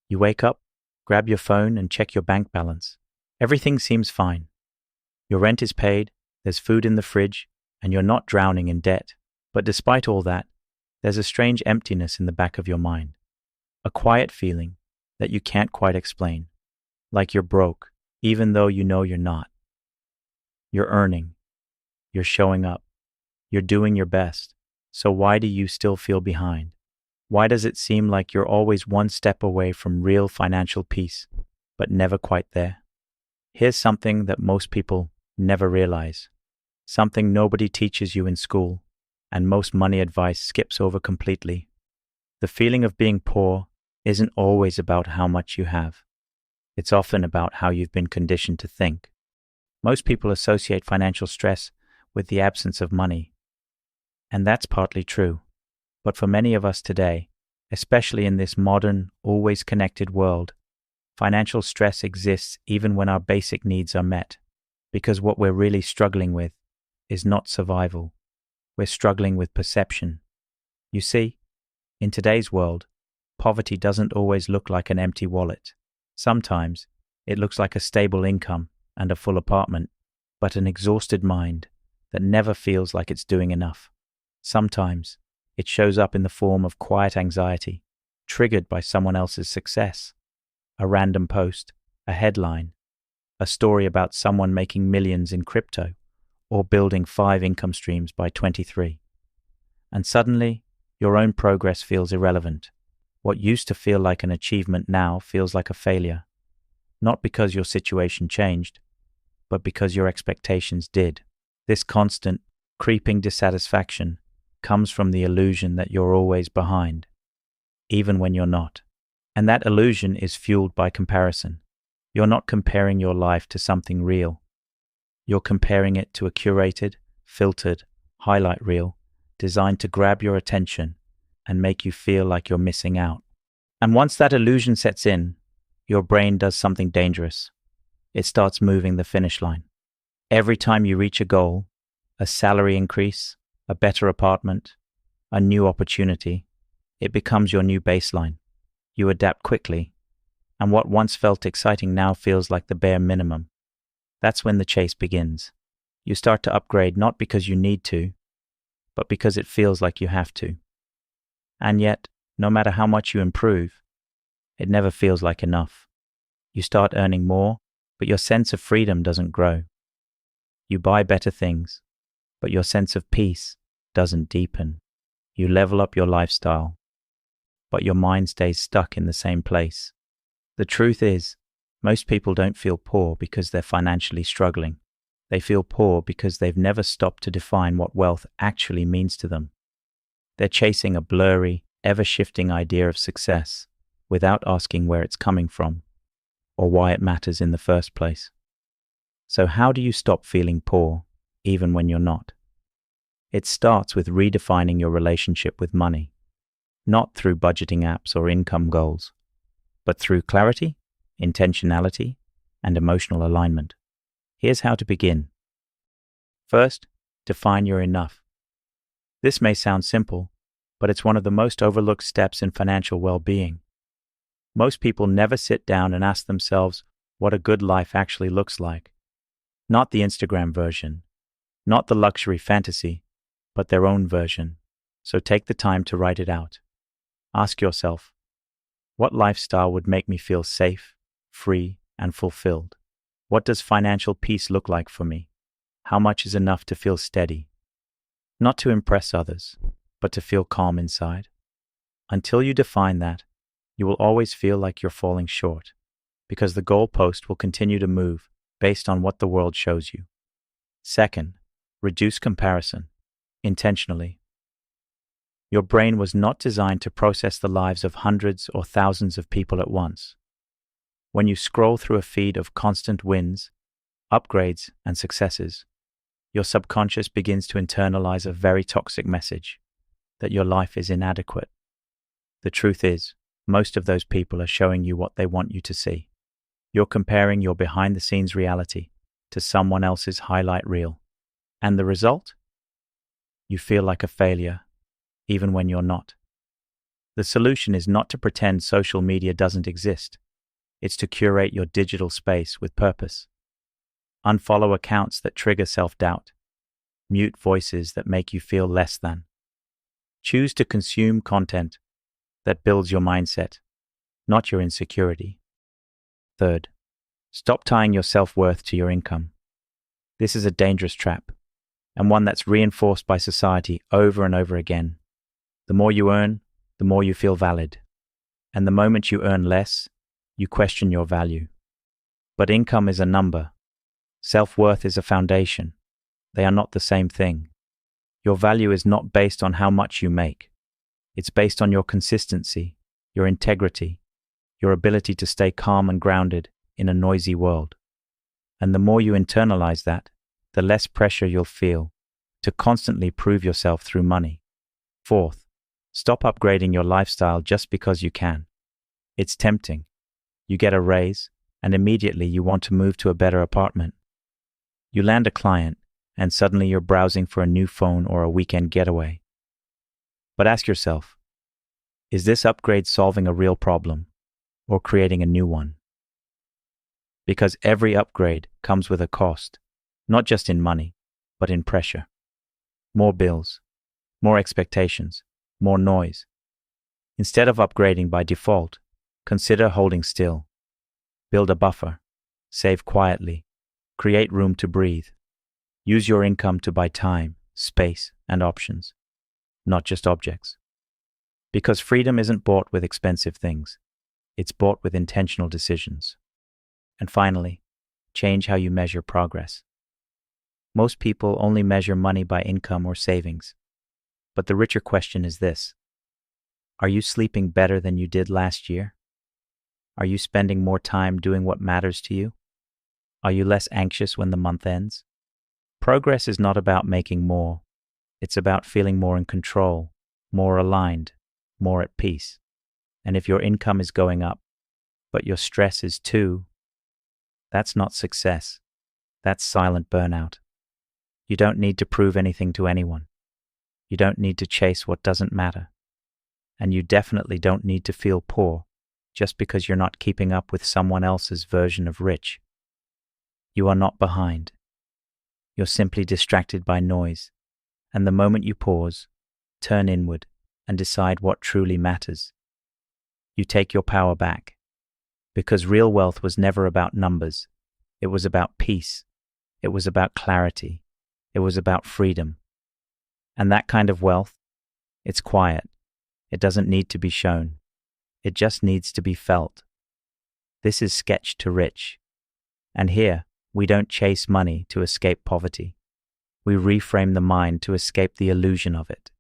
You wake up, grab your phone, and check your bank balance. Everything seems fine. Your rent is paid, there's food in the fridge, and you're not drowning in debt. But despite all that, there's a strange emptiness in the back of your mind. A quiet feeling that you can't quite explain. Like you're broke, even though you know you're not. You're earning. You're showing up. You're doing your best. So why do you still feel behind? Why does it seem like you're always one step away from real financial peace, but never quite there? Here's something that most people never realize. Something nobody teaches you in school, and most money advice skips over completely. The feeling of being poor isn't always about how much you have. It's often about how you've been conditioned to think. Most people associate financial stress with the absence of money. And that's partly true. But for many of us today, especially in this modern, always connected world, financial stress exists even when our basic needs are met. Because what we're really struggling with is not survival. We're struggling with perception. You see, in today's world, poverty doesn't always look like an empty wallet. Sometimes it looks like a stable income and a full apartment, but an exhausted mind that never feels like it's doing enough. Sometimes it shows up in the form of quiet anxiety, triggered by someone else's success. A random post, a headline, a story about someone making millions in crypto, or building 5 income streams by 23. And suddenly, your own progress feels irrelevant. What used to feel like an achievement now feels like a failure. Not because your situation changed, but because your expectations did. This constant, creeping dissatisfaction comes from the illusion that you're always behind, even when you're not. And that illusion is fueled by comparison. You're not comparing your life to something real. You're comparing it to a curated, filtered highlight reel designed to grab your attention and make you feel like you're missing out. And once that illusion sets in, your brain does something dangerous. It starts moving the finish line. Every time you reach a goal, a salary increase, a better apartment, a new opportunity, it becomes your new baseline. You adapt quickly, and what once felt exciting now feels like the bare minimum. That's when the chase begins. You start to upgrade not because you need to, but because it feels like you have to. And yet, no matter how much you improve, it never feels like enough. You start earning more, but your sense of freedom doesn't grow. You buy better things, but your sense of peace doesn't deepen. You level up your lifestyle, but your mind stays stuck in the same place. The truth is, most people don't feel poor because they're financially struggling. They feel poor because they've never stopped to define what wealth actually means to them. They're chasing a blurry, ever-shifting idea of success without asking where it's coming from or why it matters in the first place. So how do you stop feeling poor, even when you're not? It starts with redefining your relationship with money, not through budgeting apps or income goals, but through clarity, intentionality, and emotional alignment. Here's how to begin. First, define your enough. This may sound simple, but it's one of the most overlooked steps in financial well-being. Most people never sit down and ask themselves what a good life actually looks like. Not the Instagram version, not the luxury fantasy, but their own version. So take the time to write it out. Ask yourself, what lifestyle would make me feel safe, free, and fulfilled? What does financial peace look like for me? How much is enough to feel steady? Not to impress others, but to feel calm inside. Until you define that, you will always feel like you're falling short, because the goalpost will continue to move based on what the world shows you. Second, reduce comparison, intentionally. Your brain was not designed to process the lives of hundreds or thousands of people at once. When you scroll through a feed of constant wins, upgrades, and successes, your subconscious begins to internalize a very toxic message that your life is inadequate. The truth is, most of those people are showing you what they want you to see. You're comparing your behind-the-scenes reality to someone else's highlight reel. And the result? You feel like a failure, even when you're not. The solution is not to pretend social media doesn't exist. It's to curate your digital space with purpose. Unfollow accounts that trigger self-doubt. Mute voices that make you feel less than. Choose to consume content that builds your mindset, not your insecurity. Third, stop tying your self-worth to your income. This is a dangerous trap, and one that's reinforced by society over and over again. The more you earn, the more you feel valid. And the moment you earn less, you question your value. But income is a number. Self-worth is a foundation. They are not the same thing. Your value is not based on how much you make. It's based on your consistency, your integrity, your ability to stay calm and grounded in a noisy world. And the more you internalize that, the less pressure you'll feel to constantly prove yourself through money. Fourth, stop upgrading your lifestyle just because you can. It's tempting. You get a raise, and immediately you want to move to a better apartment. You land a client, and suddenly you're browsing for a new phone or a weekend getaway. But ask yourself, is this upgrade solving a real problem or creating a new one? Because every upgrade comes with a cost, not just in money, but in pressure. More bills, more expectations, more noise. Instead of upgrading by default, consider holding still. Build a buffer, save quietly, create room to breathe. Use your income to buy time, space, and options, not just objects. Because freedom isn't bought with expensive things. It's bought with intentional decisions. And finally, change how you measure progress. Most people only measure money by income or savings. But the richer question is this: are you sleeping better than you did last year? Are you spending more time doing what matters to you? Are you less anxious when the month ends? Progress is not about making more. It's about feeling more in control, more aligned, more at peace. And if your income is going up, but your stress is too, that's not success. That's silent burnout. You don't need to prove anything to anyone. You don't need to chase what doesn't matter. And you definitely don't need to feel poor just because you're not keeping up with someone else's version of rich. You are not behind. You're simply distracted by noise. And the moment you pause, turn inward, and decide what truly matters, you take your power back. Because real wealth was never about numbers. It was about peace. It was about clarity. It was about freedom. And that kind of wealth, it's quiet. It doesn't need to be shown. It just needs to be felt. This is Sketch to Rich. And here, we don't chase money to escape poverty. We reframe the mind to escape the illusion of it.